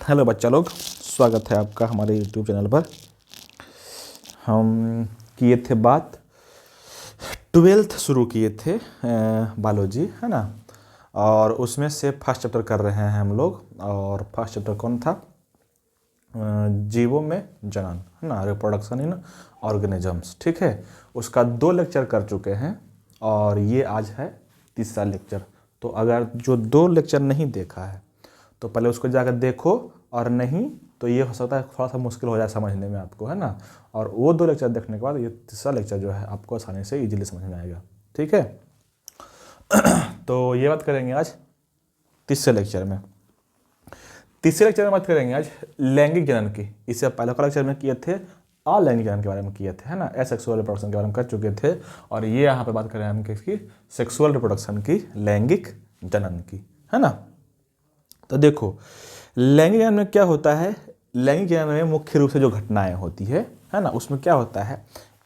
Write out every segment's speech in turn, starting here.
Hello बच्चा लोग, स्वागत है आपका हमारे यूट्यूब चैनल पर। हम किए थे बात, 12th शुरू किए थे बायोलॉजी, है ना। और उसमें से फर्स्ट चैप्टर कर रहे हैं हम लोग। और फर्स्ट चैप्टर कौन था? जीवों में जनन, है ना, रिप्रोडक्शन इन ऑर्गेनिजम्स। ठीक है, उसका 2 लेक्चर कर चुके हैं और ये आज है तीसरा लेक्चर। तो अगर जो 2 लेक्चर नहीं देखा है तो पहले उसको जाकर देखो, और नहीं तो ये हो सकता है थोड़ा सा मुश्किल हो जाए समझने में आपको, है ना। और वो 2 लेक्चर देखने के बाद ये तीसरा लेक्चर जो है आपको आसानी से इजीली समझ में आएगा। ठीक है, तो ये बात करेंगे आज तीसरे लेक्चर में। तीसरे लेक्चर में बात करेंगे आज लैंगिक जनन की। इससे पहले का लेक्चर में किए थे अलैंगिक जनन के बारे में किए थे, है ना, एसेक्सुअल रिप्रोडक्शन के बारे में कर चुके थे। और ये यहाँ पे बात करें हम किसकी? सेक्सुअल रिप्रोडक्शन की, लैंगिक जनन की, है ना। तो देखो, लैंगिक जनन में क्या होता है? लैंगिक जनन में मुख्य रूप से जो घटनाएं होती है ना, उसमें क्या होता है,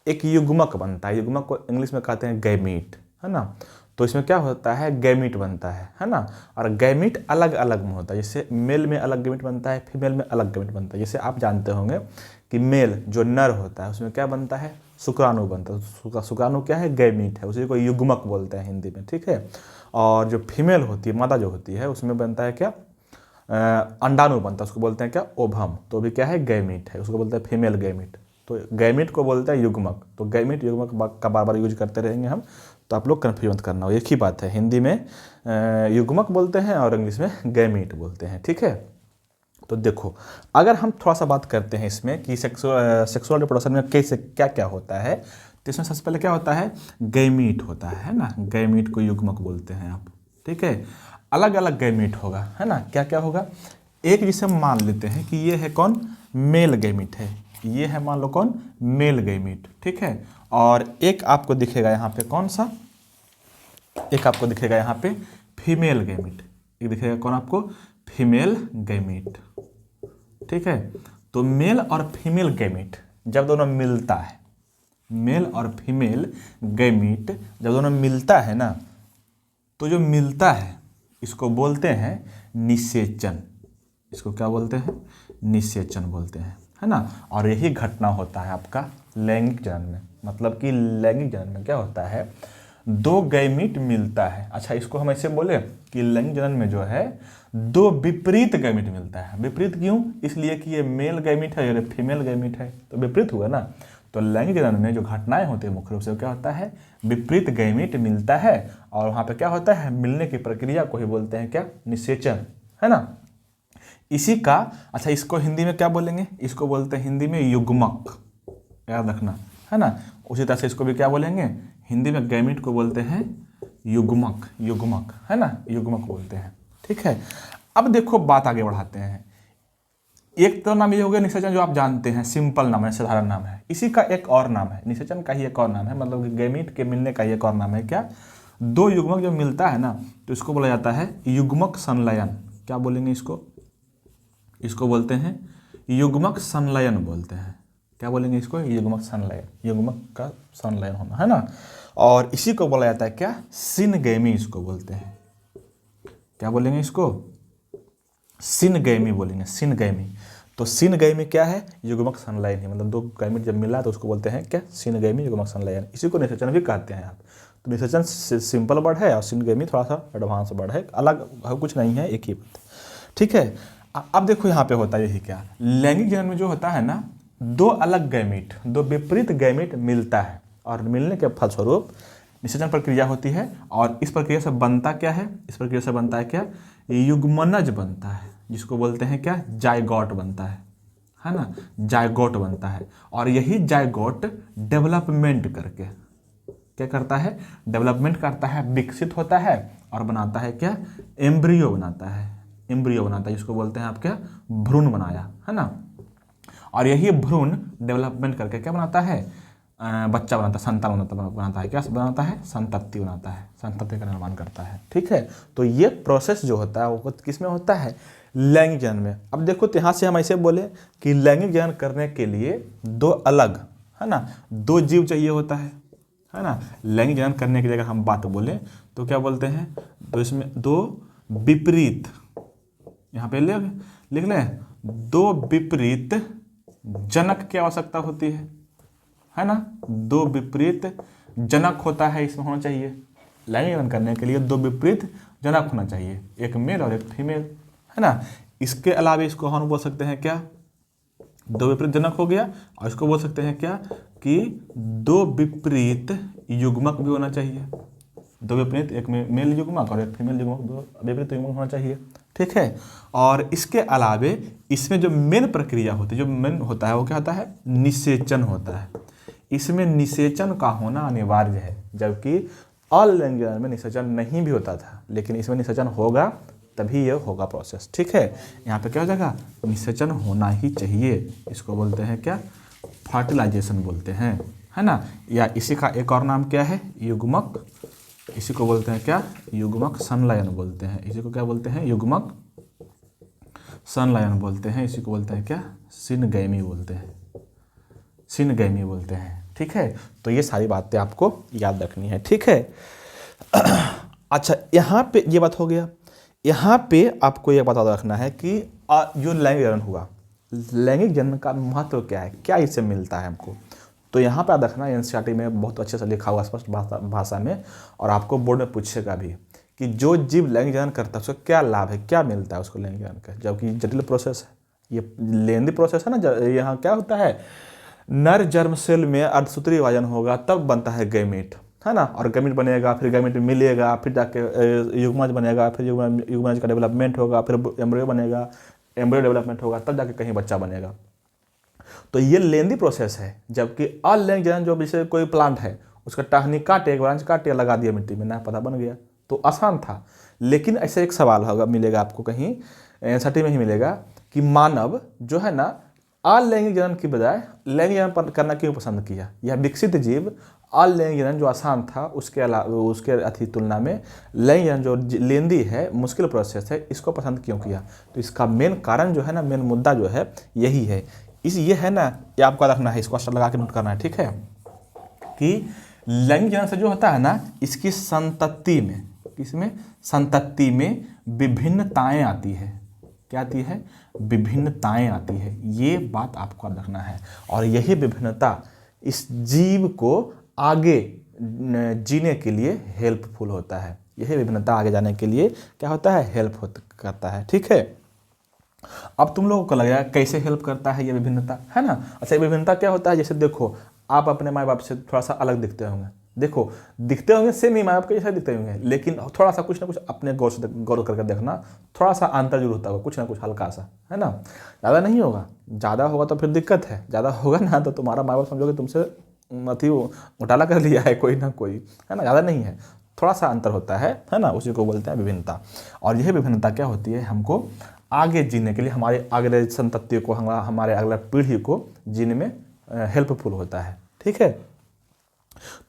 एक युग्मक बनता है। युग्मक को इंग्लिश में कहते हैं गैमीट, है ना। तो इसमें क्या होता है, गैमीट बनता है ना। और गैमीट अलग अलग में होता है, जैसे मेल में अलग गैमीट बनता है, फीमेल में अलग गैमीट बनता है। जैसे आप जानते होंगे कि मेल जो नर होता है उसमें क्या बनता है, शुक्राणु बनता है। शुक्राणु क्या है, गैमीट है, उसी को युग्मक बोलते हैं हिंदी में। ठीक है, और जो फीमेल होती है, मादा जो होती है, उसमें बनता है क्या, अंडाणु बनता है, उसको बोलते हैं क्या, ओभम। तो भी क्या है, गैमीट है, उसको बोलते हैं फीमेल गैमीट। तो गैमीट को बोलते हैं युग्मक। तो गैमीट युग्मक का बार बार यूज करते रहेंगे हम, तो आप लोग कन्फ्यूज मत करना, एक ही बात है। हिंदी में युग्मक बोलते हैं और इंग्लिश में गैमीट बोलते हैं। ठीक है, तो देखो, अगर हम थोड़ा सा बात करते हैं इसमें कि सेक्सुअल रिप्रोडक्शन में कैसे क्या क्या होता है, तो इसमें सबसे पहले क्या होता है, गैमीट होता है ना। गैमीट को युग्मक बोलते हैं आप। ठीक है, अलग अलग गैमीट होगा, है ना। क्या क्या होगा, एक जिसे मान लेते हैं कि ये है कौन, मेल गैमीट है। ये है मान लो कौन, मेल गैमीट। ठीक है, और एक आपको दिखेगा यहाँ पे कौन सा, एक आपको दिखेगा यहाँ पे फीमेल गैमीट। एक दिखेगा कौन आपको, फीमेल गैमीट। ठीक है, तो मेल और फीमेल गैमीट जब दोनों मिलता है, मेल और फीमेल गैमीट जब दोनों मिलता है ना, तो जो मिलता है इसको बोलते हैं निषेचन। इसको क्या बोलते हैं, निषेचन बोलते हैं, है ना। और यही घटना होता है आपका लैंगिक जनन में। मतलब कि लैंगिक जनन में क्या होता है, 2 गैमीट मिलता है। अच्छा, इसको हम ऐसे बोले कि लैंगिक जनन में जो है 2 विपरीत गैमीट मिलता है। विपरीत क्यों? इसलिए कि ये मेल गैमीट है, ये फीमेल गैमीट है, तो विपरीत हुआ ना। तो लैंगिक जनन में जो घटनाएं होती है मुख्य रूप से क्या होता है, विपरीत गैमीट मिलता है। और वहाँ पे क्या होता है, मिलने की प्रक्रिया को ही बोलते हैं क्या, निषेचन, है ना। इसी का, अच्छा, इसको हिंदी में क्या बोलेंगे, इसको बोलते हैं हिंदी में युग्मक, याद रखना, है ना। उसी तरह से इसको भी क्या बोलेंगे, हिंदी में गैमीट को बोलते हैं युग्मक, युग्मक, है ना, युग्मक बोलते हैं। ठीक है, अब देखो बात आगे बढ़ाते हैं। एक तो नाम ये हो गया निषेचन, जो आप जानते हैं, सिंपल नाम है, साधारण नाम है। इसी का एक और नाम है, निषेचन का ही एक और नाम है, मतलब कि गैमीट के मिलने का ही एक और नाम है क्या, 2 युग्मक जब मिलता है ना, तो इसको बोला जाता है युग्मक संलयन। क्या बोलेंगे इसको, इसको बोलते हैं युग्मक संलयन बोलते हैं। क्या बोलेंगे इसको, युग्मक संलयन, युग्मक का संलयन होना, है ना। और इसी को बोला जाता है क्या, सिनगैमी इसको बोलते हैं। क्या बोलेंगे इसको, सिनगैमी बोलेंगे, सिनगैमी। तो सिनगैमी क्या है, युग्मक संलयन ही, मतलब 2 गैमीट जब मिला तो उसको बोलते हैं क्या, सिनगैमी, युग्मक संलयन। इसी को निषेचन भी कहते हैं आप। तो निषेचन सिंपल वर्ड है और सिनगैमी थोड़ा सा एडवांस वर्ड है, अलग कुछ नहीं है, एक ही बात। ठीक है, अब देखो यहाँ पे होता है यही क्या, लैंगिक जनन में जो होता है ना, 2 अलग गैमीट, 2 विपरीत गैमीट मिलता है, और मिलने के फलस्वरूप निषेचन प्रक्रिया होती है। और इस प्रक्रिया से बनता क्या है, इस प्रक्रिया से बनता है क्या, युग्मनज बनता है, जिसको बोलते हैं क्या, जायगोट बनता है ना, जायगोट बनता है। और यही जायगोट डेवलपमेंट करके क्या करता है, डेवलपमेंट करता है, विकसित होता है और बनाता है क्या, एम्ब्रियो बनाता है, एम्ब्रियो बनाता है, जिसको बोलते हैं आप क्या, भ्रूण बनाया, है ना। और यही भ्रूण डेवलपमेंट करके क्या बनाता है, बच्चा बनाता है, संतान बनाता है, क्या बनाता है, संतति बनाता है, संतति का निर्माण करता है। ठीक है, तो ये प्रोसेस जो होता है वो किस में होता है, लैंगिक जनन में। अब देखो, तो यहाँ से हम ऐसे बोले कि लैंगिक जनन करने के लिए 2 अलग, है ना, 2 जीव चाहिए होता है ना। लैंगिक जनन करने की जगह हम बात बोले तो क्या बोलते हैं, तो इसमें 2 विपरीत, यहाँ पे लिख लें, दो विपरीत जनक की आवश्यकता होती है ना, दो विपरीत जनक होता है, इसमें होना चाहिए लैंगिक जनन करने के लिए दो विपरीत जनक होना चाहिए, एक मेल और एक फीमेल, है ना। इसके अलावा इसको हम बोल सकते हैं क्या, दो विपरीत जनक हो गया, और इसको बोल सकते हैं क्या कि दो विपरीत युग्मक भी होना चाहिए, दो विपरीत, एक मेल युग्मक और एक फीमेल युग्मक, दो विपरीत युग्मक होना चाहिए, ठीक है। और इसके अलावे इसमें जो मेन प्रक्रिया होती है, जो मेन होता है वो क्या होता है, निषेचन होता है। इसमें निषेचन का होना अनिवार्य है, जबकि अलैंगिक जनन में निषेचन नहीं भी होता था, लेकिन इसमें निषेचन होगा तभी ये होगा प्रोसेस, ठीक है। यहाँ पे क्या हो जाएगा, निषेचन होना ही चाहिए, इसको बोलते हैं क्या, फर्टिलाइजेशन बोलते हैं, है ना। या इसी का एक और नाम क्या है, युग्मक, इसी को बोलते हैं क्या, युग्मक संलयन बोलते हैं, इसी को क्या बोलते हैं, युग्मक संलयन बोलते हैं, इसी को बोलते हैं क्या, सिनगैमी बोलते हैं, सिनगैमी बोलते हैं, ठीक है। तो ये सारी बातें आपको याद रखनी है, ठीक है। अच्छा, यहाँ पे ये बात हो गया। यहाँ पे आपको ये बात रखना है कि जो लैंगिक जनन हुआ, लैंगिक जनन का महत्व क्या है, क्या इससे मिलता है हमको। तो यहाँ पे याद रखना, एनसीईआरटी में बहुत अच्छे से लिखा हुआ स्पष्ट भाषा में, और आपको बोर्ड में पूछेगा भी कि जो जीव लैंगिक जनन करता है उसको क्या लाभ है, क्या मिलता है उसको लैंगिक जनन का, जबकि जटिल प्रोसेस है, ये लेंदी प्रोसेस है ना। यहाँ क्या होता है, नर जर्म सेल में अर्धसूत्री विभाजन होगा तब बनता है गैमीट, है ना, और गैमीट बनेगा, फिर गैमीट मिलेगा, फिर जाके युग्मज बनेगा, फिर युग्मज का डेवलपमेंट होगा, फिर एम्ब्रियो बनेगा, एम्ब्रियो डेवलपमेंट होगा, तब जाके कहीं बच्चा बनेगा। तो ये लेंदी प्रोसेस है, जबकि अलैंगिक जनन जो जैसे कोई प्लांट है, उसका टहनी काटे, एक ब्रांच काटे, लगा दिया मिट्टी में, नया पौधा बन गया, तो आसान था। लेकिन ऐसे एक सवाल होगा, मिलेगा आपको कहीं एनसीईआरटी में ही मिलेगा कि मानव जो है ना अलैंगिक जनन की बजाय लैंगिक जनन करना क्यों पसंद किया, यह विकसित जीव अलैंगिक जनन जो आसान था उसके अलावा उसके तुलना में लैंगिक जनन जो लेंदी है, मुश्किल प्रोसेस है, इसको पसंद क्यों किया। तो इसका मेन कारण जो है ना, मेन मुद्दा जो है यही है। ये है ना, ये आपको रखना है, इसको अच्छा लगा के नोट करना है, ठीक है, कि लैंगिक जनन से जो होता है ना, इसकी संतति में, इसमें संतति में विभिन्नताएं आती है। क्या आती है, विभिन्नताएं आती है, ये बात आपको रखना है। और यही विभिन्नता इस जीव को आगे जीने के लिए हेल्पफुल होता है, यही विभिन्नता आगे जाने के लिए क्या होता है, हेल्प करता है, ठीक है। अब तुम लोगों को लगेगा कैसे हेल्प करता है ये विभिन्नता, है ना। अच्छा, ये विभिन्नता क्या होता है, जैसे देखो आप अपने माँ बाप से थोड़ा सा अलग दिखते होंगे, देखो दिखते होंगे सेम ही, माँ बाप के जैसे दिखते होंगे, लेकिन थोड़ा सा कुछ ना कुछ अपने गौर करके देखना, थोड़ा सा अंतर जरूर होता होगा, कुछ ना कुछ हल्का सा, है ना। ज़्यादा नहीं होगा, ज़्यादा होगा तो फिर दिक्कत है, ज़्यादा होगा ना तो तुम्हारा माँ बाप समझोगे तुमसे अति घोटाला कर लिया है कोई ना कोई, है ना। ज़्यादा नहीं है, थोड़ा सा अंतर होता है ना, उसी को बोलते हैं विभिन्नता। और यह विभिन्नता क्या होती है, हमको आगे जीने के लिए, हमारे अगले संतति को, हमारे अगला पीढ़ी को जीने में हेल्पफुल होता है, ठीक है।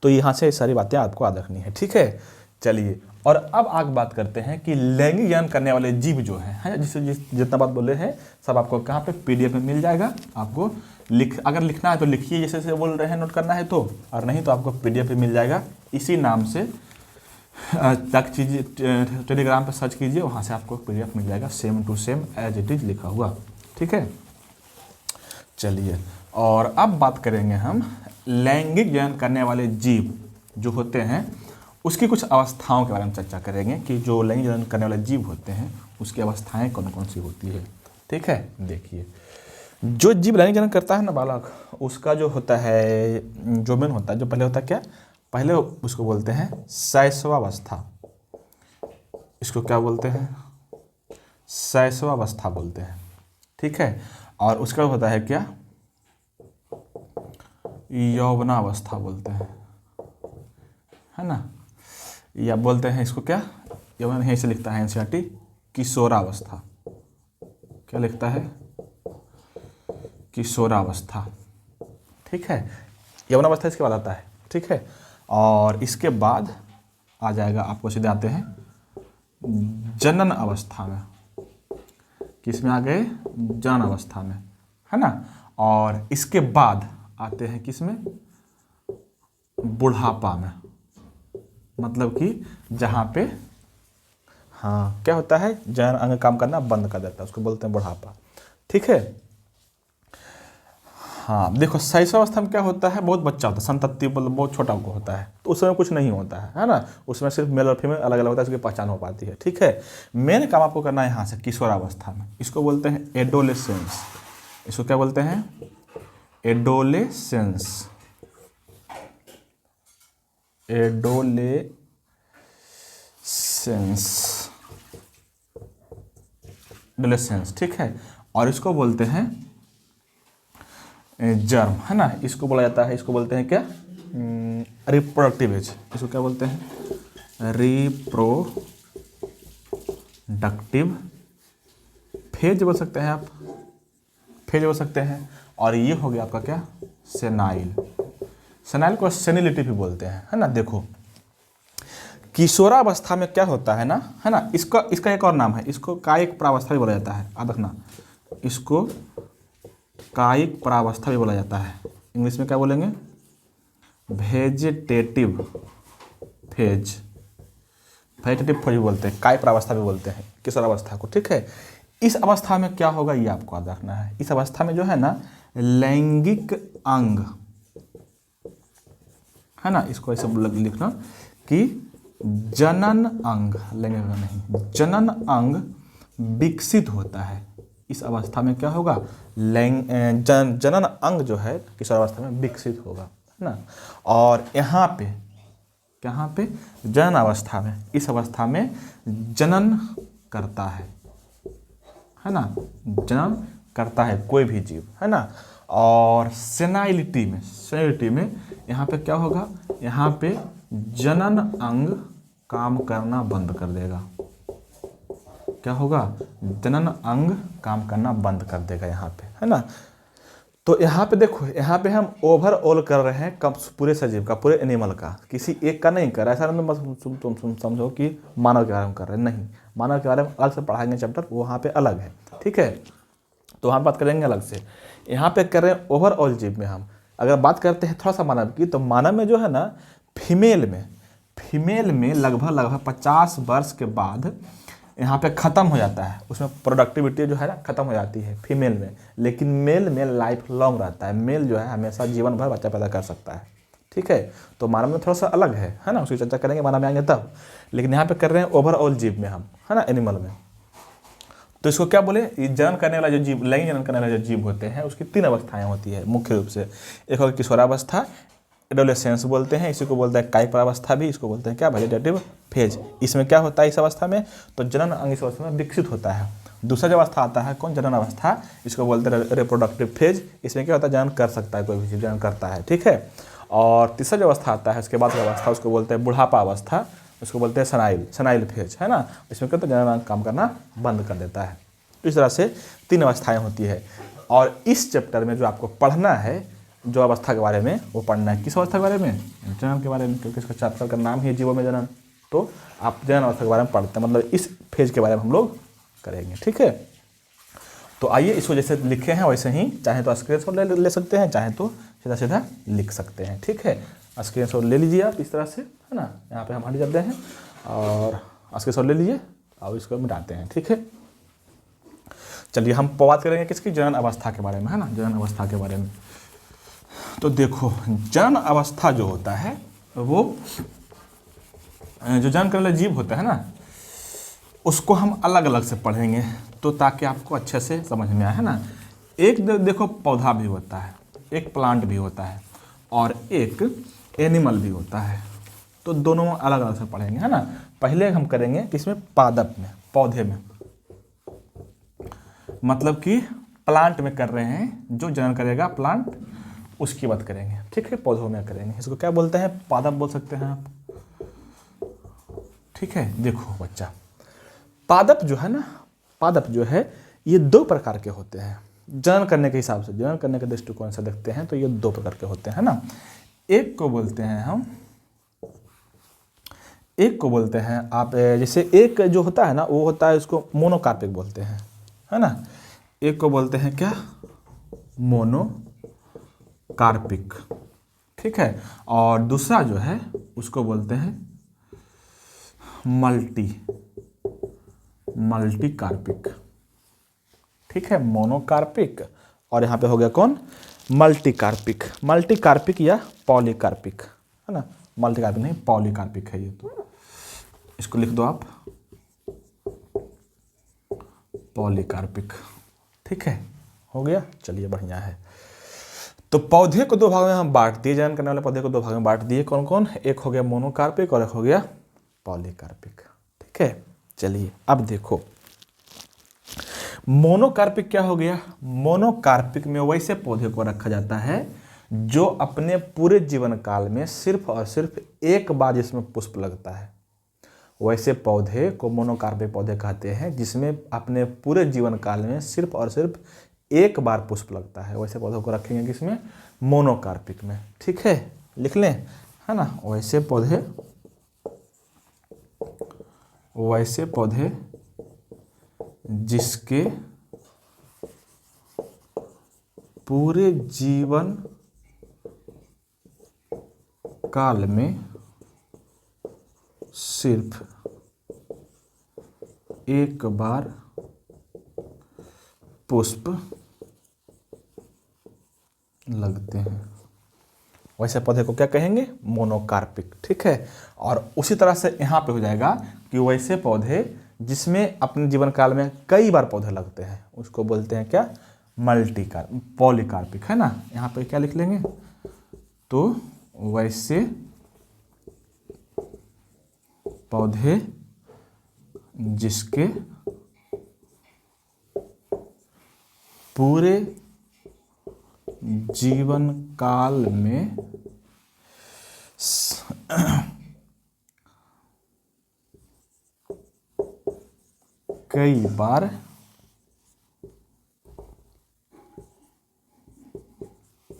तो यहाँ से सारी बातें आपको याद रखनी है, ठीक है। चलिए, और अब आगे बात करते हैं कि लैंगिक जनन करने वाले जीव जो हैं, जिससे जितना बात बोले हैं सब आपको कहाँ पे, पीडीएफ में मिल जाएगा। आपको अगर लिखना है तो लिखिए, जैसे बोल रहे हैं, नोट करना है तो, और नहीं तो आपको पीडीएफ में मिल जाएगा, इसी नाम से तक कीजिए, टेलीग्राम पर सर्च कीजिए, वहाँ से आपको पीडीएफ मिल जाएगा, same to same as it is लिखा हुआ, ठीक है। चलिए, और अब बात करेंगे हम लैंगिक जनन करने वाले जीव जो होते हैं उसकी कुछ अवस्थाओं के बारे में चर्चा करेंगे, कि जो लैंगिक जनन करने वाले जीव होते हैं उसकी अवस्थाएं कौन कौन सी होती है, ठीक है। देखिए, जो जीव लैंगिक जनन करता है ना बालक, उसका जो होता है, जो मेन होता है, जो पहले होता है क्या, पहले उसको बोलते हैं शैशवावस्था, इसको क्या बोलते हैं, शैशवावस्था बोलते हैं, ठीक है। और उसका होता है क्या, यौवनावस्था बोलते हैं, है ना, या बोलते हैं इसको क्या, यौवन यहीं से लिखता है एनसीईआरटी, किशोरावस्था, क्या लिखता है, किशोरावस्था, ठीक है। यौवनावस्था इसके बाद आता है, ठीक है। और इसके बाद आ जाएगा, आपको सीधे आते हैं जनन अवस्था में, किसमें आ गए, जनन अवस्था में, है ना। और इसके बाद आते हैं किसमें, बुढ़ापा में, मतलब कि जहाँ पे हाँ क्या होता है, जनन अंग काम करना बंद कर देता है, उसको बोलते हैं बुढ़ापा। ठीक है। हाँ देखो शैशवावस्था में क्या होता है, बहुत बच्चा होता है, संतति मतलब बहुत छोटा को होता है, तो उसमें कुछ नहीं होता है ना, उसमें सिर्फ मेल और फीमेल अलग अलग होता है, उसकी पहचान हो पाती है। ठीक है, मेन काम आपको करना है यहाँ से किशोरावस्था में, इसको बोलते हैं एडोलेसेंस। इसको क्या बोलते हैं, एडोलेसेंस। एडोलेसेंस, ठीक है। और इसको बोलते हैं जर्म, है ना, इसको बोला जाता है, इसको बोलते हैं क्या, रिप्रोडक्टिव एज। इसको क्या बोलते हैं, रिप्रोडक्टिव फेज बोल सकते हैं आप, फेज बोल सकते हैं। और ये हो गया आपका क्या, सेनाइल। सेनाइल को सेनिलिटी भी बोलते हैं, है ना। देखो किशोरावस्था में क्या होता है ना, है ना, इसका एक और नाम है, इसको कायिक प्रावस्था भी बोला जाता है, आप रखना, इसको कायिक प्रावस्था भी बोला जाता है। इंग्लिश में क्या बोलेंगे, वेजिटेटिव फेज, वेजिटेटिव फेज भी बोलते हैं, कायिक प्रावस्था भी बोलते हैं किशोरावस्था को। ठीक है, इस अवस्था में क्या होगा ये आपको याद रखना है। इस अवस्था में जो है ना लैंगिक अंग, है ना, इसको ऐसे लिखना कि जनन अंग, लैंगिक अंग नहीं, जनन अंग विकसित होता है। इस अवस्था में क्या होगा, जनन अंग जो है किशोरावस्था में विकसित होगा, है ना। और यहाँ पे जनन अवस्था में, इस अवस्था में जनन करता है ना, जनन करता है कोई भी जीव, है ना। और सेनाइलिटी में यहाँ पे क्या होगा, यहाँ पे जनन अंग काम करना बंद कर देगा। क्या होगा, जनन अंग काम करना बंद कर देगा यहाँ पे, है ना। तो यहाँ पे देखो, यहाँ पे हम ओवरऑल कर रहे हैं कब, पूरे सजीव का, पूरे एनिमल का, किसी एक का नहीं कर रहा है। ऐसा नहीं बस तुम समझो कि मानव के बारे में कर रहे हैं, नहीं, मानव के बारे में अलग से पढ़ाएंगे चैप्टर, वो वहाँ पे अलग है। ठीक है, तो हम बात करेंगे अलग से। यहाँ पे कर रहे हैं ओवरऑल जीव में। हम अगर बात करते हैं थोड़ा सा मानव की, तो मानव में जो है ना, फीमेल में लगभग 50 वर्ष के बाद यहाँ पे ख़त्म हो जाता है, उसमें प्रोडक्टिविटी जो है ना ख़त्म हो जाती है फीमेल में। लेकिन मेल में लाइफ लॉन्ग रहता है, मेल जो है हमेशा जीवन भर बच्चा पैदा कर सकता है। ठीक है, तो मानव में थोड़ा सा अलग है ना, उसकी चर्चा करेंगे मानव में आएंगे तब। लेकिन यहाँ पे कर रहे हैं ओवरऑल जीव में हम, है ना, एनिमल में। तो इसको क्या बोले, जनन करने वाला जो जीव, लैंगिक जनन करने वाले जो जीव होते हैं, उसकी 3 अवस्थाएं होती है मुख्य रूप से। एक होगी किशोरावस्था, एडोलेसेंस बोलते हैं, इसी को बोलते हैं कायिक प्रावस्था भी, इसको बोलते हैं क्या, वेजिटेटिव फेज। इसमें क्या होता है इस अवस्था में, तो जनन अंग इस अवस्था में विकसित होता है। दूसरा जो अवस्था आता है कौन, जनन अवस्था, इसको बोलते हैं रिप्रोडक्टिव फेज। इसमें क्या होता है, जनन कर सकता है कोई भी जीव, जनन करता है। ठीक है, और तीसरा जो अवस्था आता है इसके बाद की अवस्था, उसको बोलते हैं बुढ़ापा अवस्था, उसको बोलते हैं सनाइल फेज, है ना। इसमें क्या होता है, जनन अंग काम करना बंद कर देता है। इस तरह से 3 अवस्थाएं होती है। और इस चैप्टर में जो आपको पढ़ना है, जो अवस्था के बारे में, वो पढ़ना है किस अवस्था के बारे में, जनन के बारे में, क्योंकि इसका चैप्टर का नाम ही है जीवों में जनन। तो आप जनन अवस्था के बारे में पढ़ते हैं, मतलब इस फेज के बारे में हम लोग करेंगे। ठीक है, तो आइए इसको जैसे लिखे हैं वैसे ही, चाहे तो स्क्रीनशॉट ले सकते हैं, चाहे तो सीधा लिख सकते हैं। ठीक है, स्क्रीनशॉट ले लीजिए आप इस तरह से, है ना। यहाँ पे हम हट जाते हैं और स्क्रीनशॉट ले लीजिए और इसको मिटाते हैं। ठीक है, चलिए हम बात करेंगे किसकी, जनन अवस्था के बारे में, है ना, जनन अवस्था के बारे में। तो देखो जनन अवस्था जो होता है, वो जो जनन करने वाला जीव होता है ना, उसको हम अलग अलग से पढ़ेंगे, तो ताकि आपको अच्छे से समझ में आए, है ना। एक देखो पौधा भी होता है, एक प्लांट भी होता है, और एक एनिमल भी होता है। तो दोनों अलग अलग से पढ़ेंगे, है ना। पहले हम करेंगे किसमें, पादप में, पौधे में, मतलब कि प्लांट में कर रहे हैं, जो जनन करेगा प्लांट उसकी बात करेंगे। ठीक है, पौधों में करेंगे, इसको क्या बोलते हैं, पादप बोल सकते हैं आप। ठीक है, देखो बच्चा, पादप जो है ना, पादप जो है ये 2 प्रकार के होते हैं जनन करने के हिसाब से, जनन करने के दृष्टिकोण से देखते हैं तो ये 2 प्रकार के होते हैं ना। एक को बोलते हैं आप, जैसे एक जो होता है ना, वो होता है, उसको मोनोकार्पिक बोलते हैं, है ना। एक को बोलते हैं क्या, मोनोकार्पिक। ठीक है, और दूसरा जो है उसको बोलते हैं मल्टी कार्पिक। ठीक है, मोनोकार्पिक। और यहाँ पे हो गया कौन, मल्टीकार्पिक। मल्टीकार्पिक या पॉलीकार्पिक, है ना, मल्टीकार्पिक नहीं पॉलीकार्पिक है ये। तो इसको लिख दो आप पॉलीकार्पिक, ठीक है, हो गया। चलिए बढ़िया है। तो पौधे को दो भागों में हम बांट दिए, जनन करने वाले पौधे को दो भागों में बांट दिए। कौन कौन, एक हो गया मोनोकार्पिक और एक हो गया पॉलीकार्पिक, ठीक है। चलिए अब देखो मोनोकार्पिक क्या हो गया। मोनोकार्पिक में वैसे पौधे को रखा जाता है जो अपने पूरे जीवन काल में सिर्फ और सिर्फ एक बार जिसमें पुष्प लगता है, वैसे पौधे को मोनोकार्पिक पौधे कहते हैं जिसमें अपने पूरे जीवन काल में सिर्फ और सिर्फ एक बार पुष्प लगता है। वैसे पौधों को रखेंगे किसमें, मोनोकार्पिक में, ठीक है, लिख लें, है ना। वैसे पौधे जिसके पूरे जीवन काल में सिर्फ एक बार पुष्प लगते हैं, वैसे पौधे को क्या कहेंगे, मोनोकार्पिक, ठीक है। और उसी तरह से यहाँ पे हो जाएगा कि वैसे पौधे जिसमें अपने जीवन काल में कई बार पौधे लगते हैं उसको बोलते हैं क्या, पॉलीकार्पिक, है ना। यहाँ पे क्या लिख लेंगे, तो वैसे पौधे जिसके पूरे जीवन काल में कई बार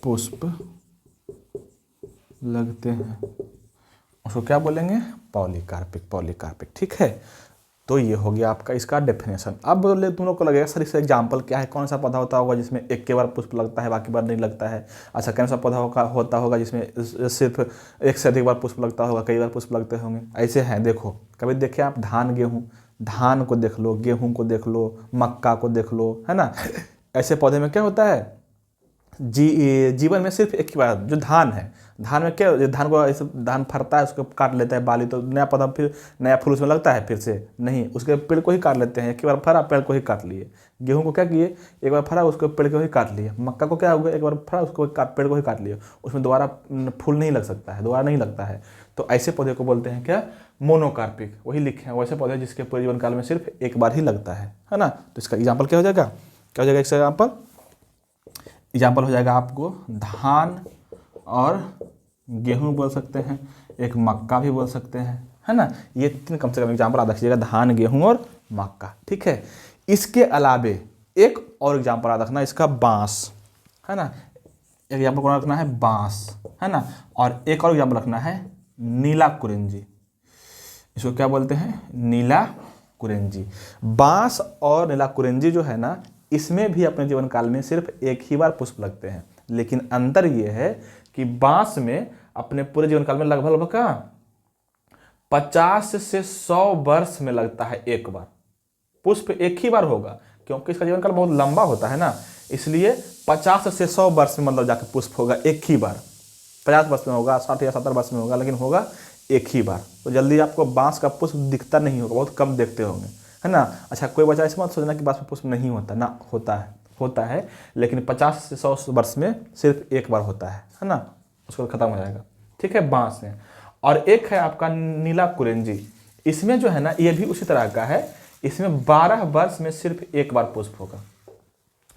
पुष्प लगते हैं उसको क्या बोलेंगे, पॉलीकार्पिक, ठीक है। तो ये हो गया आपका इसका डेफिनेशन। अब बोले तुम लोग को लगेगा सर इसका एग्जाम्पल क्या है, कौन सा पौधा होता होगा जिसमें एक के बार पुष्प लगता है बाकी बार नहीं लगता है। अच्छा, कौन सा पौधा होता होगा जिसमें सिर्फ एक से अधिक बार पुष्प लगता होगा, कई बार पुष्प लगते होंगे। ऐसे हैं, देखो कभी देखे आप धान को देख लो, गेहूं को देख लो, मक्का को देख लो, है ना। ऐसे पौधे में क्या होता है, जीवन में सिर्फ एक ही बार, जो धान है, धान में क्या, धान को ऐसे धान फरता है उसको काट लेता है बाली, तो नया पौधा फिर नया फूल उसमें लगता है फिर से नहीं, उसके पेड़ को ही काट लेते हैं। एक बार फरा पेड़ को ही काट लिए। गेहूं को क्या किए, एक बार फरा उसको पेड़ को ही काट लिए। मक्का को क्या हुआ, एक बार फरा उसको पेड़ को ही काट लिए, उसमें दोबारा फूल नहीं लग सकता है, दोबारा नहीं लगता है। तो ऐसे पौधे को बोलते हैं क्या, मोनोकार्पिक। वही लिखे हैं, वैसे पौधे जिसके पूरे जीवन काल में सिर्फ एक बार ही लगता है ना। तो इसका एग्जाम्पल क्या हो जाएगा, क्या हो जाएगा इसका एग्जाम्पल हो जाएगा आपको धान और गेहूं बोल सकते हैं, एक मक्का भी बोल सकते हैं, है ना। ये तीन कम से कम एग्जाम्पल याद रखिएगा, धान, गेहूं और मक्का, ठीक है। इसके अलावे एक और एग्जाम्पल याद रखना, इसका बांस, है ना। एक एग्जाम्पल कौन रखना है, बांस, है ना। और एक और एग्जाम्पल रखना है नीला कुरिंजी। इसको क्या बोलते हैं, नीला कुरिंजी। बांस और नीला कुरिंजी जो है ना, इसमें भी अपने जीवन काल में सिर्फ एक ही बार पुष्प लगते हैं, लेकिन अंतर ये है कि बांस में अपने पूरे जीवन काल में लगभग 50 से 100 वर्ष में लगता है एक बार पुष्प, एक ही बार होगा, क्योंकि इसका जीवन काल बहुत लंबा होता है ना, इसलिए 50 से 100 वर्ष में मतलब जाकर पुष्प होगा एक ही बार। 50 वर्ष में होगा, 60 या 70 वर्ष में होगा, लेकिन होगा एक ही बार। तो जल्दी आपको बांस का पुष्प दिखता नहीं होगा, बहुत कम देखते होंगे, है ना। अच्छा, कोई बच्चा ऐसे मत सोचना कि बांस में पुष्प नहीं होता ना, होता है, लेकिन 50 से 100 वर्ष में सिर्फ एक बार होता है ना, उसको खत्म हो जाएगा, ठीक है, बांस में। और एक है आपका नीला कुरिंजी, इसमें जो है ना, ये भी उसी तरह का है, इसमें 12 वर्ष में सिर्फ एक बार पुष्प होगा।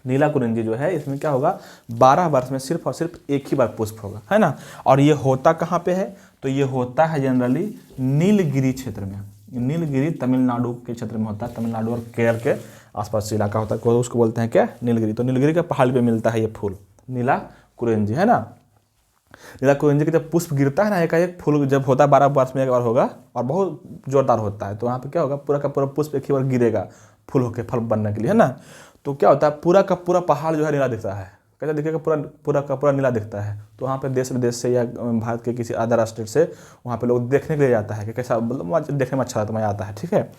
नीला कुरिंजी जो है, इसमें क्या होगा, 12 वर्ष में सिर्फ और सिर्फ एक ही बार पुष्प होगा, है ना। और ये होता कहाँ पे है, तो ये होता है जनरली नीलगिरी क्षेत्र में। नीलगिरी तमिलनाडु के क्षेत्र में होता है, तमिलनाडु और केरल के आसपास इलाका होता है, उसको बोलते हैं क्या, नीलगिरी। तो नीलगिरी के पहाड़ पे मिलता है ये फूल, नीला कुरिंजी, है ना। नीला कुरिंजी का जब पुष्प गिरता है ना, एक फूल जब होता है 12 वर्ष में एक बार होगा और बहुत जोरदार होता है, तो वहाँ पे क्या होगा, पूरा का पूरा पुष्प एक ही बार गिरेगा फूल होकर फल बनने के लिए, है ना। तो क्या होता है, पूरा का पूरा पहाड़ जो है नीला दिखता है, कैसा दिखेगा, पूरा पूरा का पूरा नीला दिखता है। तो वहाँ पे देश विदेश से या भारत के किसी अदर स्टेट से वहाँ पे लोग देखने के लिए जाता है कि कैसा, मतलब देखने में अच्छा लगता, मज़ा आता है। ठीक है,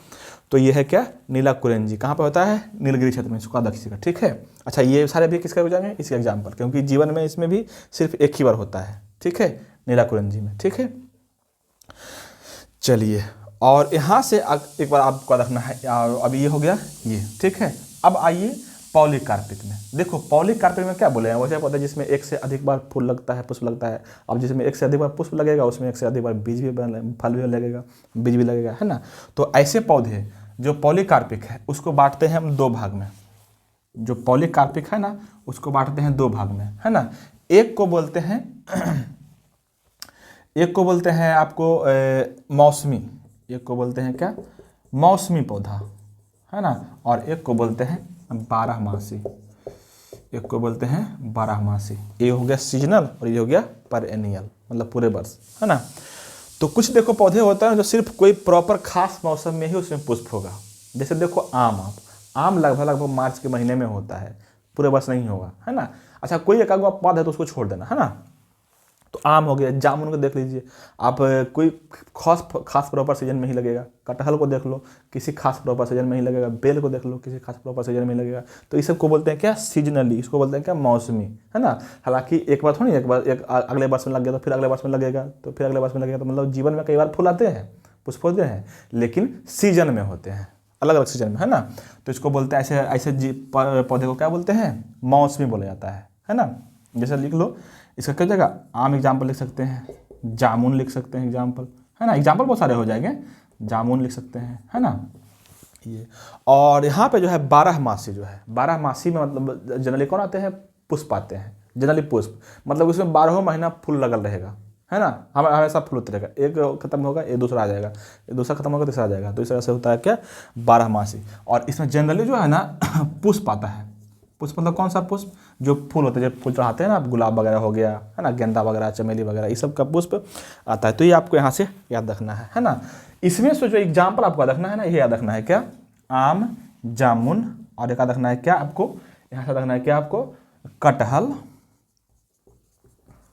तो ये है क्या, नीला कुरेंजी। कहाँ पे होता है, नीलगिरी क्षेत्र में, सुखा दक्षिण का। ठीक है, अच्छा ये सारे भी किसका हो जाएंगे, इसके एग्जाम्पल, क्योंकि जीवन में इसमें भी सिर्फ एक ही बार होता है। ठीक है, नीला कुरेंजी में। ठीक है, चलिए, और यहाँ से एक बार आपको रखना है, अब ये हो गया ये। ठीक है, अब आइए पॉलीकार्पिक में। देखो पॉलीकार्पिक में क्या बोले हैं, वैसे पता है जिसमें एक से अधिक बार फूल लगता है, पुष्प लगता है। अब जिसमें एक से अधिक बार पुष्प लगेगा उसमें एक से अधिक बार बीज भी फल भी लगेगा, बीज भी लगेगा, है ना। तो ऐसे पौधे जो पॉलीकार्पिक है उसको बांटते हैं हम दो भाग में। जो पॉलीकार्पिक है ना उसको बांटते हैं दो भाग में, है ना। एक को बोलते हैं आपको मौसमी, एक को बोलते हैं क्या, मौसमी पौधा, है ना। और एक को बोलते हैं बारहमासी, एक को बोलते हैं बारहमासी। ये हो गया सीजनल और ये हो गया पेरेनियल, मतलब पूरे वर्ष, है ना। तो कुछ देखो पौधे होते हैं जो सिर्फ कोई प्रॉपर खास मौसम में ही उसमें पुष्प होगा। जैसे देखो आम लगभग मार्च के महीने में होता है, पूरे वर्ष नहीं होगा, है ना। अच्छा कोई एक आध पौधा है तो उसको छोड़ देना, है ना। तो आम हो गया, जामुन को देख लीजिए आप, कोई खास प्रॉपर सीजन में ही लगेगा। कटहल को देख लो, किसी खास प्रॉपर सीजन में ही लगेगा। बेल को देख लो, किसी खास प्रॉपर सीजन में ही लगेगा। तो इस सब को बोलते हैं क्या, सीजनली। इसको बोलते हैं क्या, मौसमी, है ना। हालांकि एक बार थोड़ी, एक अगले वर्ष में लग गया तो फिर अगले वर्ष में लगेगा, तो फिर अगले वर्ष में लगेगा। तो मतलब जीवन में कई बार फूल आते हैं, पुष्प होते हैं, लेकिन सीजन में होते हैं, अलग अलग सीजन में, है ना। तो इसको बोलते हैं ऐसे पौधे को क्या बोलते हैं, मौसमी बोला जाता है ना। जैसे लिख लो इसका क्या जगह, आम एग्जाम्पल लिख सकते हैं, जामुन लिख सकते हैं एग्जाम्पल, है ना। एग्जाम्पल बहुत सारे हो जाएंगे, जामुन लिख सकते हैं, है ना ये। और यहाँ पे जो है बारहमासी, जो है बारहमासी में मतलब जनरली कौन आते हैं, पुष्प आते हैं, जनरली पुष्प, मतलब उसमें 12 महीना फूल लगल रहेगा, है ना। हमेशा फूल होते रहेगा, एक खत्म होगा ये दूसरा आ जाएगा, ये दूसरा खत्म होगा तीसरा आ जाएगा। तो इस तरह से होता है क्या, बारहमासी। और इसमें जनरली जो है ना पुष्प आता है। पुष्प मतलब कौन सा पुष्प, जो फूल होते हैं, जो फूल चढ़ाते हैं ना, गुलाब वगैरह हो गया, है ना, गेंदा वगैरह, चमेली वगैरह, ये सब का पुष्प आता है। तो ये आपको यहाँ से याद रखना है ना। इसमें से जो एग्जाम्पल आपको याद रखना है ना, ये याद रखना है क्या, आम, जामुन, और एक याद रखना है क्या आपको, यहाँ से रखना है क्या आपको, कटहल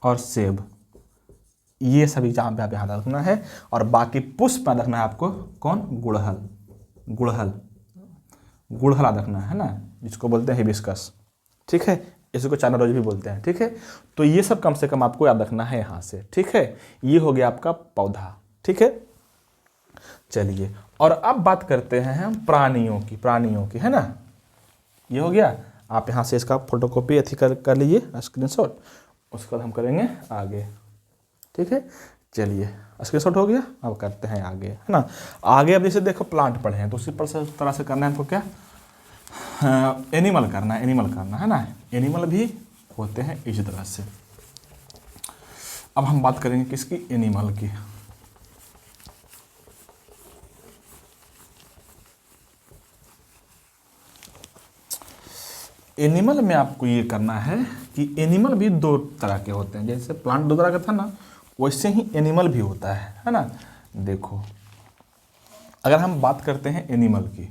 और सेब। ये सभी एग्जाम्पल आप यहाँ रखना है। और बाकी पुष्प याद रखना है आपको, कौन, गुड़हल याद रखना है ना, जिसको बोलते हैं हिबिस्कस। ठीक है, इसको चाइना रोज भी बोलते हैं। ठीक है, तो ये सब कम से कम आपको याद रखना है यहाँ से। ठीक है, ये हो गया आपका पौधा। ठीक है, चलिए, और अब बात करते हैं हम प्राणियों की, है ना। ये हो गया, आप यहाँ से इसका फोटोकॉपी अथी कर लीजिए, स्क्रीनशॉट, उसके बाद हम करेंगे आगे। ठीक है, चलिए, स्क्रीनशॉट हो गया, अब करते हैं आगे, है ना। आगे अब जैसे देखो प्लांट पढ़े हैं तो उसी तरह से करना है हमको क्या, एनिमल करना है ना। एनिमल भी होते हैं इसी तरह से। अब हम बात करेंगे किसकी, एनिमल की। एनिमल में आपको ये करना है कि एनिमल भी दो तरह के होते हैं। जैसे प्लांट दो तरह का था ना, वैसे ही एनिमल भी होता है ना। देखो अगर हम बात करते हैं एनिमल की,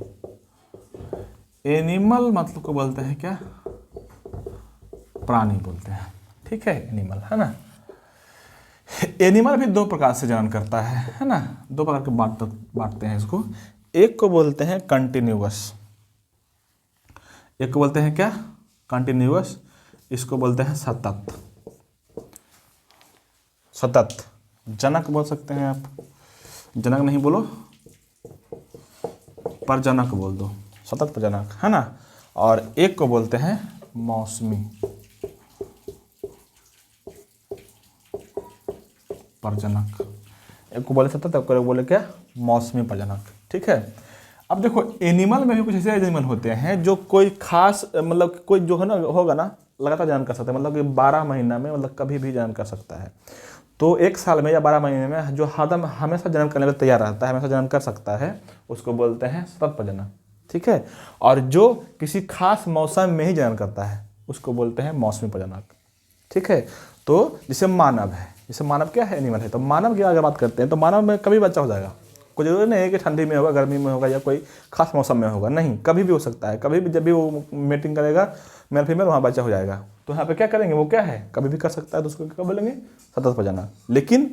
एनिमल मतलब को बोलते हैं क्या, प्राणी बोलते हैं। ठीक है, एनिमल, है ना। एनिमल भी दो प्रकार से जनन करता है ना। दो प्रकार के बांटते हैं इसको। एक को बोलते हैं कंटिन्यूअस, एक को बोलते हैं क्या, कंटिन्यूअस, इसको बोलते हैं सतत जनक बोल सकते हैं आप, जनक नहीं बोलो, प्रजनक बोल दो, सतत प्रजनक, है ना। और एक को बोलते हैं मौसमी प्रजनक, एक को बोले सतत, एक को बोले क्या, मौसमी प्रजनक। ठीक है, अब देखो एनिमल में भी कुछ ऐसे एनिमल होते हैं जो कोई खास, मतलब कोई जो है ना होगा ना लगातार जनन कर सकता है, मतलब कि 12 महीना में, मतलब कभी भी जनन कर सकता है। तो एक साल में या 12 महीने में जो हमेशा जनन करने में तैयार रहता है, हमेशा जनन कर सकता है, उसको बोलते हैं सतत प्रजनक। ठीक है, और जो किसी खास मौसम में ही जनन करता है उसको बोलते हैं मौसमी प्रजनक। ठीक है, तो जैसे मानव है, जैसे मानव क्या है, एनिमल है। तो मानव की अगर बात करते हैं तो मानव में कभी बच्चा हो जाएगा, कोई जरूरी नहीं है कि ठंडी में होगा, गर्मी में होगा, या कोई खास मौसम में होगा, नहीं, कभी भी हो सकता है। कभी भी जब भी वो मीटिंग करेगा मेल फीमेल, वहाँ बच्चा हो जाएगा। तो यहाँ पे क्या करेंगे, वो क्या है, कभी भी कर सकता है, तो उसको क्या बोलेंगे, सतत प्रजनन। लेकिन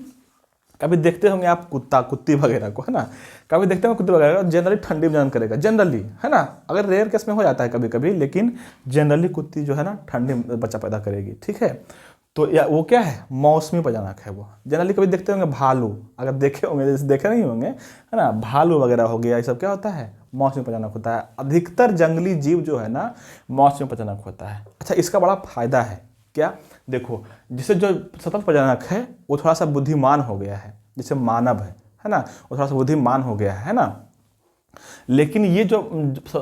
कभी देखते होंगे आप कुत्ता कुत्ती वगैरह को, है ना, कभी देखते होंगे कुत्ते वगैरह जनरली ठंडी में प्रजनन करेगा, जनरली, है ना, अगर रेयर केस में हो जाता है कभी कभी, लेकिन जनरली कुत्ती जो है ना ठंडी में बच्चा पैदा करेगी, ठीक है। तो या वो क्या है, मौसमी प्रजनक है वो। जनरली कभी देखते होंगे भालू, अगर देखे होंगे, जैसे देखे नहीं होंगे, है ना, भालू वगैरह हो गया, ये सब क्या होता है, मौसमी प्रजनक होता है। अधिकतर जंगली जीव जो है ना मौसमी प्रजनक होता है। अच्छा, इसका बड़ा फायदा है क्या, देखो, जिससे जो सतत प्रजनक है वो थोड़ा सा बुद्धिमान हो गया है, जैसे मानव है ना, वो थोड़ा सा बुद्धिमान हो गया है ना। लेकिन ये जो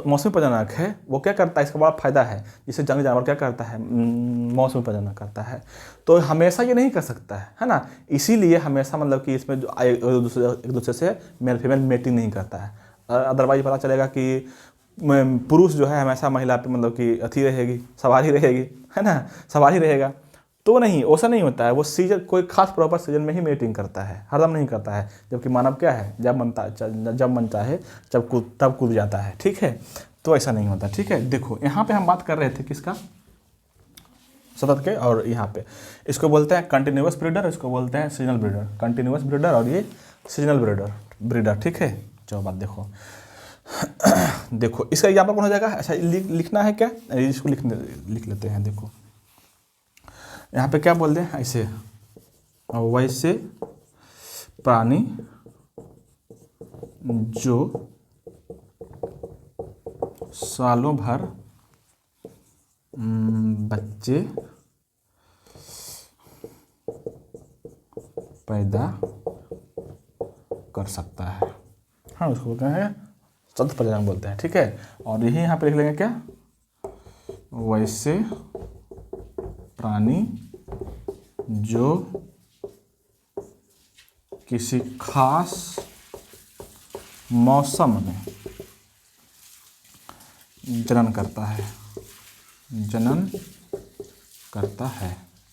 मौसमी प्रजनक है वो क्या करता है, इसका बड़ा फायदा है, जिससे जंगली जानवर क्या करता है, मौसमी प्रजनन करता है। तो हमेशा ये नहीं कर सकता है ना, इसीलिए हमेशा मतलब कि इसमें जो एक दूसरे से मेल फीमेल मेटिंग नहीं करता है। अदरवाइज पता चलेगा कि पुरुष जो है हमेशा महिला पे मतलब कि अथी रहेगी, सवारी रहेगी, है ना, सवारी रहेगा। तो नहीं, ऐसा नहीं होता है, वो सीजन कोई खास प्रॉपर सीजन में ही मेटिंग करता है, हरदम नहीं करता है। जबकि मानव क्या है, जब मन चाहे तब कूद जाता है, ठीक है। तो ऐसा नहीं होता, ठीक है। देखो यहाँ पे हम बात कर रहे थे किसका, सतत के, और यहाँ पे इसको बोलते हैं कंटिन्यूअस ब्रीडर, इसको बोलते हैं सीजनल ब्रीडर, कंटिन्यूअस ब्रीडर और ये सीजनल ब्रीडर, ठीक है। चलो बात देखो देखो इसका एग्जाम्पल कौन हो जाएगा, अच्छा लिखना है क्या, इसको लिख लेते हैं। देखो यहाँ पे क्या बोलते हैं, ऐसे वैसे प्राणी जो सालों भर बच्चे पैदा कर सकता है, हाँ, उसको बोलते हैं सतत प्रजनन बोलते हैं, ठीक है। और यही यहाँ पे लिख लेंगे क्या, वैसे प्राणी जो किसी खास मौसम में जनन करता है,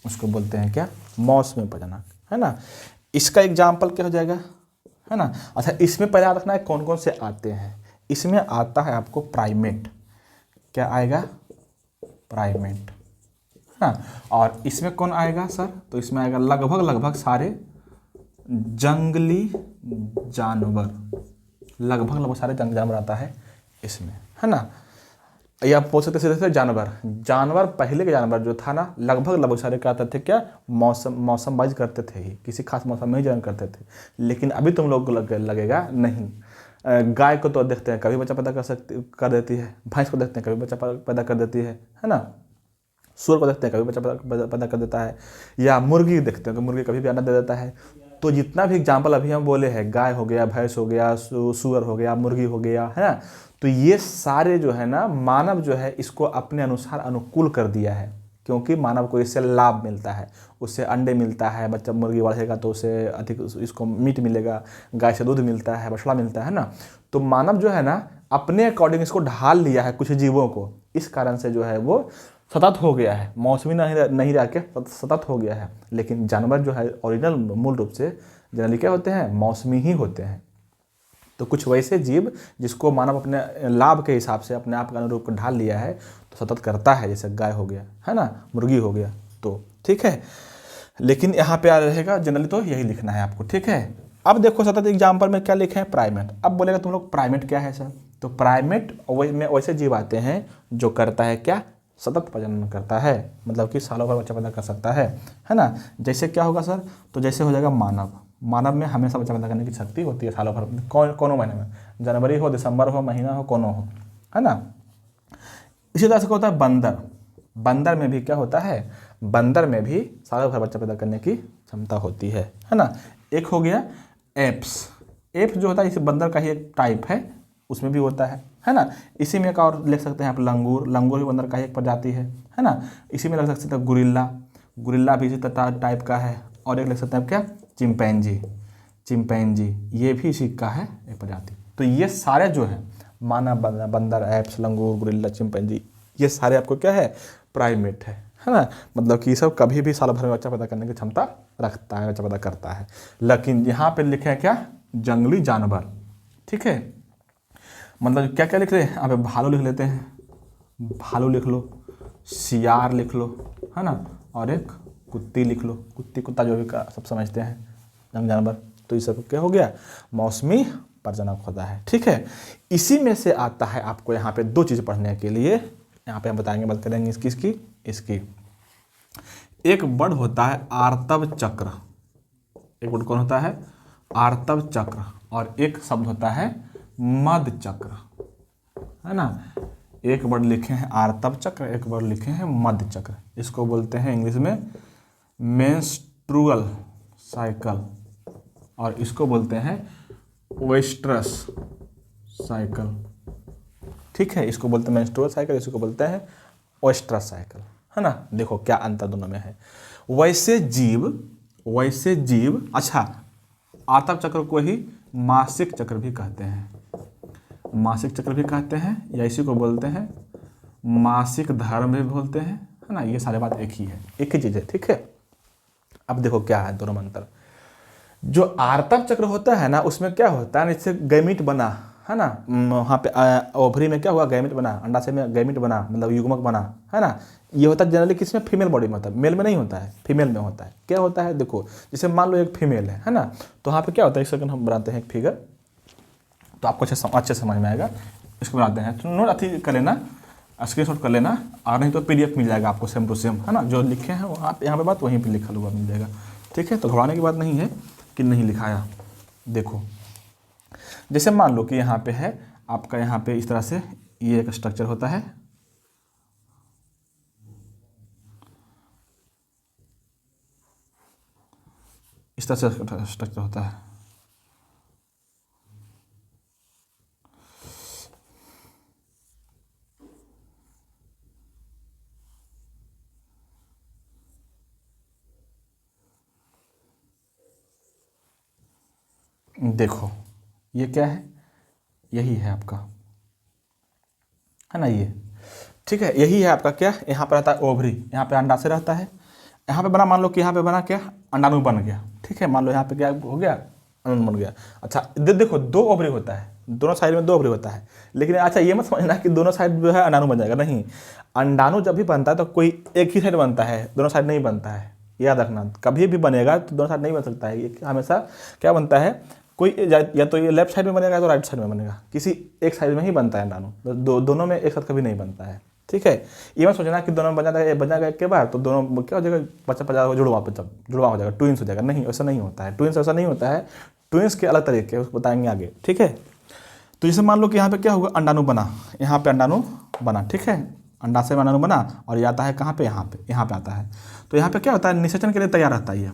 उसको बोलते हैं क्या, मौसमी प्रजनक, है ना। इसका एग्जाम्पल क्या हो जाएगा, है ना। अच्छा, इसमें पहले रखना है कौन कौन से आते हैं। इसमें आता है आपको प्राइमेट, क्या आएगा, प्राइमेट, है ना। और इसमें कौन आएगा सर, तो इसमें आएगा लगभग सारे जंगली जानवर, लगभग सारे जंगली जानवर आता है इसमें, है ना। या बोल सकते सीधे जानवर पहले के जानवर जो था ना, लगभग सारे क्या आते थे, क्या मौसम वाइज करते थे ही, किसी खास मौसम में ही जन्म करते थे। लेकिन अभी तुम लोग को लगेगा नहीं, गाय को तो देखते हैं कभी बच्चा पैदा कर देती है, भैंस को देखते हैं कभी बच्चा पैदा कर देती है ना, सूअर को देखते हैं कभी बच्चा पैदा कर देता है, या मुर्गी देखते हैं कि मुर्गी कभी भी अंडा दे देता है। तो जितना भी एग्जाम्पल अभी हम बोले हैं, गाय हो गया, भैंस हो गया, सूअर हो गया, मुर्गी हो गया, है ना, तो ये सारे जो है ना मानव जो है इसको अपने अनुसार अनुकूल कर दिया है, क्योंकि मानव को इससे लाभ मिलता है, उससे अंडे मिलता है, बच्चा मुर्गी बढ़ेगा तो उसे अधिक इसको मीट मिलेगा, गाय से दूध मिलता है, बछड़ा मिलता है ना। तो मानव जो है ना अपने अकॉर्डिंग इसको ढाल लिया है कुछ जीवों को, इस कारण से जो है वो सतत हो गया है, मौसमी नहीं रह के सतत हो गया है। लेकिन जानवर जो है ओरिजिनल मूल रूप से जनरली क्या होते हैं, मौसमी ही होते हैं। तो कुछ वैसे जीव जिसको मानव अपने लाभ के हिसाब से अपने आप के अनुरूप ढाल लिया है तो सतत करता है, जैसे गाय हो गया, है ना, मुर्गी हो गया, तो ठीक है। लेकिन यहाँ पे आ रहेगा जनरली तो यही लिखना है आपको, ठीक है। अब देखो सतत एग्जाम्पल में क्या लिखे हैं, प्राइमेट। अब बोलेगा तुम लोग प्राइमेट क्या है सर, तो प्राइमेट में वैसे जीव आते हैं जो करता है क्या, सतत प्रजनन करता है, मतलब कि सालों भर बच्चा पैदा कर सकता है ना। जैसे क्या होगा सर, तो जैसे हो जाएगा मानव में हमेशा बच्चा पैदा करने की शक्ति होती है सालों भर, कौन महीने में, जनवरी हो, दिसंबर हो, महीना हो, कोनो हो, है ना। इसी तरह से क्या होता है बंदर में भी क्या होता है, बंदर में भी सालों भर बच्चा पैदा करने की क्षमता होती है ना। एक हो गया एप्स जो होता है, इस बंदर का ही एक टाइप है, उसमें भी होता है ना। इसी में एक और लिख सकते हैं आप लंगूर भी बंदर का ही एक प्रजाति है ना। इसी में लिख सकते हैं गुरिल्ला भी इसी टाइप का है। और एक लिख सकते हैं आप क्या, चिंपैंजी, ये भी इसी का है एक प्रजाति। तो ये सारे जो है मानव, बंदर, एप्स, लंगूर, गुरिल्ला, चिंपैंजी, ये सारे आपको क्या है, प्राइमेट है ना। मतलब कि ये सब कभी भी साल भर में बच्चा पैदा करने की क्षमता रखता है, बच्चा पैदा करता है। लेकिन यहाँ पे लिखे हैं क्या, जंगली जानवर, ठीक है। मतलब क्या क्या लिख रहे हैं, यहाँ पे भालू लिख लेते हैं, भालू लिख लो, सियार लिख लो, है ना, और एक कुत्ती लिख लो, कुत्ती कुत्ता जो भी का सब समझते हैं जंग जानवर। तो ये सब क्या हो गया, मौसमी प्रजनक होता है। ठीक है, इसी में से आता है आपको यहाँ पे दो चीज़ पढ़ने के लिए, यहाँ पे हम बताएंगे, बात करेंगे इसकी। एक वर्ड होता है आर्तव चक्र, एक वर्ड कौन होता है, आर्तव चक्र, और एक शब्द होता है मध चक्र, है ना। एक वर्ड लिखे हैं आर्तव चक्र, एक वर्ड लिखे हैं मध चक्र। इसको बोलते हैं इंग्लिश में मेंस्ट्रुअल साइकिल, और इसको बोलते हैं ओएस्ट्रस साइकिल। ठीक है, इसको बोलते हैं मेंस्ट्रुअल साइकिल, इसको बोलते हैं ओएस्ट्रस साइकिल, है ना। देखो क्या अंतर दोनों में है। वैसे जीव अच्छा, आर्तव चक्र को ही मासिक चक्र भी कहते हैं, मासिक चक्र भी कहते हैं, या इसी को बोलते हैं मासिक धर्म भी बोलते हैं, है ना। ये सारे बात एक ही है, एक ही चीज़ है। ठीक है, अब देखो क्या है दोनों में अंतर। जो आर्तव चक्र होता है ना, उसमें क्या होता है, इससे गैमीट बना, है ना, वहाँ पे ओवरी में क्या हुआ, गैमीट बना, अंडाशय में गैमीट बना, मतलब युग्मक बना, है ना। ये होता है जनरली किसमें, फीमेल बॉडी में होता है, मेल में नहीं होता है, फीमेल में होता है। क्या होता है, देखो जैसे मान लो एक फीमेल है ना, तो वहाँ पे क्या होता है, इस सेकंड हम बनाते हैं एक फिगर, तो आपको अच्छे समझ में आएगा। इसको बनाते हैं, तो नोट अथी कर लेना, स्क्रीनशॉट कर लेना, और नहीं तो PDF मिल जाएगा आपको सेम टू सेम, है ना। जो लिखे हैं वहाँ यहाँ पे बात वहीं पे लिखा हुआ मिल जाएगा। ठीक है, तो घबराने की बात नहीं है कि नहीं लिखाया। देखो जैसे मान लो कि यहाँ पे है आपका, यहाँ पे इस तरह से ये एक स्ट्रक्चर होता है, इस तरह से स्ट्रक्चर होता है। देखो ये क्या है, यही है आपका, है ना, ये। ठीक है, यही है आपका क्या, यहाँ पर रहता है ओवरी, यहाँ पे अंडाशय रहता है, यहाँ पे बना, मान लो कि यहाँ पे बना क्या, अंडाणु बन गया। ठीक है, मान लो यहाँ पे क्या हो गया, अंडाणु बन गया। अच्छा देखो दो ओवरी होता है, दोनों साइड में दो ओवरी होता है, लेकिन अच्छा ये मत समझना कि दोनों साइड जो है अंडाणु बन जाएगा, नहीं। अंडाणु जब भी बनता है तो कोई एक ही साइड बनता है, दोनों साइड नहीं बनता है, याद रखना। कभी भी बनेगा तो दोनों साइड नहीं बन सकता है, हमेशा क्या बनता है, कोई या तो ये लेफ्ट साइड में बनेगा या तो राइट साइड में बनेगा, किसी एक साइड में ही बनता है अंडाणु, दोनों में एक साथ कभी नहीं बनता है। ठीक है, ये मत सोचना कि दोनों बन जाएगा एक के बाद तो दोनों क्या हो जाएगा, बच्चा जुड़वा हो जाएगा, ट्विंस हो जाएगा, नहीं ऐसा नहीं होता है। ट्विंस ऐसा नहीं होता है, ट्विंस के अलग तरीके उसको बताएंगे आगे। ठीक है, तो जैसे मान लो कि यहाँ पे क्या होगा, अंडाणु बना, यहाँ पे अंडाणु बना, ठीक है, अंडाशय में अंडाणु बना, और ये आता है कहाँ पे, यहाँ पे आता है। तो यहाँ पे क्या होता है, निषेचन के लिए तैयार रहता है,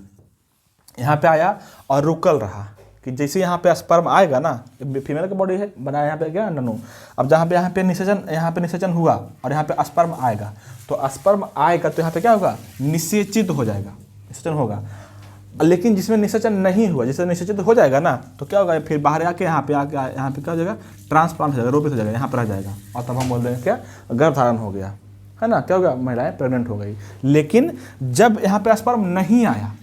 यहाँ पे आया और रुकल रहा, कि जैसे यहाँ पे स्पर्म आएगा ना, फीमेल का बॉडी है बना, यहाँ पे क्या अंडाणु, अब जहाँ पे यहाँ पे निषेचन हुआ और यहाँ पे स्पर्म आएगा, तो स्पर्म आएगा तो यहाँ पे क्या होगा, निषेचित हो जाएगा, निषेचन होगा। लेकिन जिसमें निषेचन नहीं हुआ, जिससे निषेचित हो जाएगा ना, तो क्या होगा, फिर बाहर आके यहाँ पे क्या हो जाएगा, ट्रांसप्लांट हो जाएगा, रोपित हो जाएगा, यहाँ पर आ जाएगा, और तब हम बोल देंगे क्या, गर्भधारण हो गया, है ना, क्या हो गया, महिलाएं प्रेग्नेंट हो गई। लेकिन जब यहाँ पे स्पर्म नहीं आया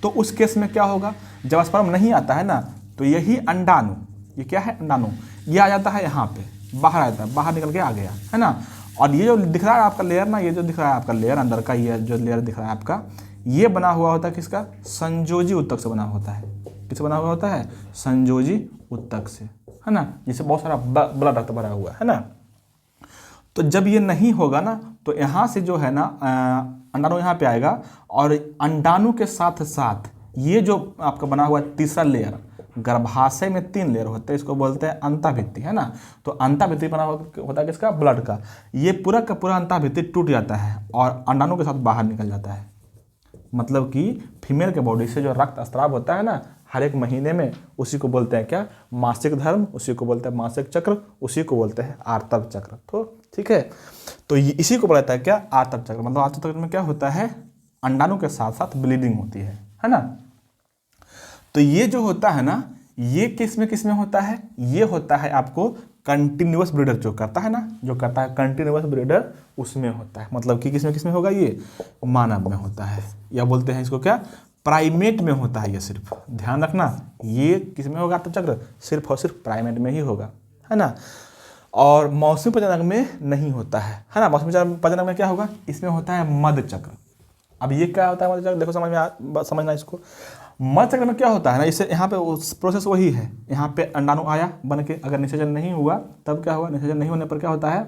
तो उस केस में क्या होगा, जब स्पर्म नहीं आता है ना, तो यही अंडाणु, ये क्या है, अंडाणु, ये आ जाता है यहाँ पे, बाहर आ जाता है, बाहर निकल के आ गया, है ना। और ये जो दिख रहा है आपका लेयर ना, ये जो दिख रहा है आपका लेयर अंदर का, ये जो लेयर दिख रहा है आपका, ये बना हुआ होता है किसका, संयोजी उत्तक से बना होता है। किससे बना हुआ होता है, संयोजी उत्तक से, है ना, जिससे बहुत सारा ब्लड रक्त भरा हुआ है ना। तो जब ये नहीं होगा ना, तो यहाँ से जो है ना अंडाणु यहाँ पे आएगा, और अंडाणु के साथ साथ ये जो आपका बना हुआ तीसरा लेयर, गर्भाशय में 3 लेयर होते हैं, इसको बोलते हैं अंताभित्ति, है ना। तो अंताभित्ति बना होता है किसका, ब्लड का। ये पूरा का पूरा अंताभित्ति टूट जाता है और अंडाणु के साथ बाहर निकल जाता है। मतलब कि फीमेल के बॉडी से जो रक्त स्राव होता है ना हर एक महीने में, उसी को बोलते हैं क्या, मासिक धर्म, उसी को बोलते हैं मासिक चक्र, उसी को बोलते हैं आर्तव चक्र। तो ठीक है, तो इसी को बोलता है क्या, आर्तव चक्र। मतलब आर्तव चक्र में क्या होता है, अंडाणु के साथ साथ ब्लीडिंग होती है ना। तो ये जो होता है ना, ये किस में होता है, ये होता है आपको कंटिन्यूअस ब्रीडर जो करता है ना, जो करता है कंटिन्यूअस ब्रीडर, उसमें होता है। मतलब कि किस में होगा, ये मानव में होता है, या बोलते हैं इसको क्या, प्राइमेट में होता है। ये सिर्फ ध्यान रखना, ये किस में होगा आर्तव चक्र, सिर्फ और सिर्फ प्राइमेट में ही होगा, है ना। और मौसमी प्रजनक में नहीं होता है ना। मौसमी प्रजनक में क्या होगा, इसमें होता है मध चक्र। अब ये क्या होता है मध्य चक्र, देखो समझना इसको। मध्य चक्र में क्या होता है ना, इससे यहाँ पे प्रोसेस वही है, यहाँ पे अंडाणु आया बन के, अगर निषेचन नहीं हुआ तब क्या हुआ, निषेचन नहीं होने पर क्या होता है,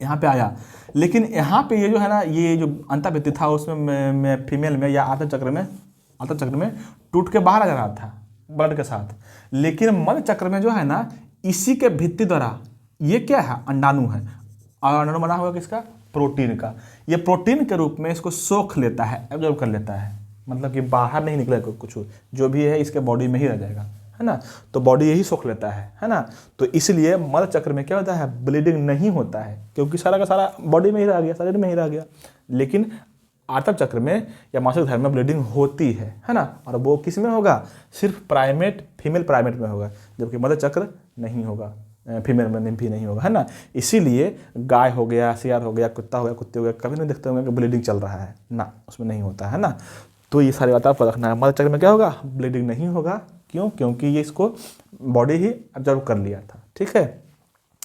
यहाँ पे आया। लेकिन यहाँ पे ये जो है ना, ये जो अंतःभित्ति था उसमें फीमेल में या आत्म चक्र में टूट के बाहर आ जा रहा था ब्लड के साथ। लेकिन मध्य चक्र में जो है ना, इसी के भित्ति द्वारा, ये क्या है, अंडाणु है, और अंडाणु बना हुआ किसका, प्रोटीन का। ये प्रोटीन के रूप में इसको सोख लेता है, एब्जॉर्ब कर लेता है, मतलब कि बाहर नहीं निकलेगा कुछ, जो भी है इसके बॉडी में ही रह जाएगा, है ना। तो बॉडी यही सोख लेता है ना। तो इसलिए मध्य चक्र में क्या होता है, ब्लीडिंग नहीं होता है, क्योंकि सारा का सारा बॉडी में ही रह गया, शरीर में ही रह गया। लेकिन आत्म चक्र में या मासिक धर्म में ब्लीडिंग होती है ना। और वो किस में होगा, सिर्फ प्राइमेट, फीमेल प्राइमेट में होगा, जबकि मध्य चक्र नहीं होगा, फीमेल में भी नहीं होगा, है ना। इसीलिए गाय हो गया, शेर हो गया, कुत्ता हो गया, कुत्ते हो गया, कभी नहीं देखते होंगे कि ब्लीडिंग चल रहा है ना, उसमें नहीं होता है ना। तो ये सारी बात आपको रखना है। मध्य चक्र में क्या होगा, ब्लीडिंग नहीं होगा। क्यों, क्योंकि ये इसको बॉडी ही ऑब्जर्व कर लिया था, ठीक है।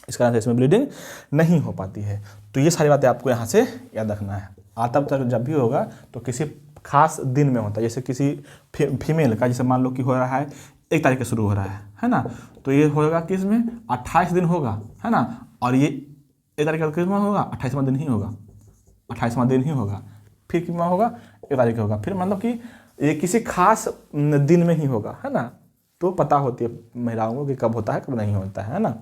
इस कारण से इसमें ब्लीडिंग नहीं हो पाती है। तो ये सारी बातें आपको यहाँ से याद रखना है। आत्म चक्र जब भी होगा तो किसी खास दिन में होता है, जैसे किसी फीमेल का, जैसे मान लो कि हो रहा है 1 तारीख से शुरू हो रहा है ना। तो ये होगा किस में, 28 दिन होगा, है ना। और ये 1 तारीख का किस में होगा, 28वां दिन ही होगा, 28वां दिन ही होगा। फिर किस में होगा, 1 तारीख होगा। फिर मतलब कि ये किसी खास दिन में ही होगा, है ना। तो पता होती है महिलाओं को कि कब होता है कब नहीं होता है ना।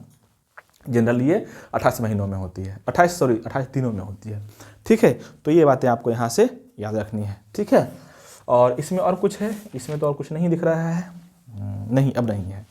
जनरली ये 28 महीनों में होती है, 28 दिनों में होती है, ठीक है। तो ये बातें आपको यहाँ से याद रखनी है, ठीक है। और इसमें और कुछ है, इसमें तो और कुछ नहीं दिख रहा है, नहीं अब नहीं है।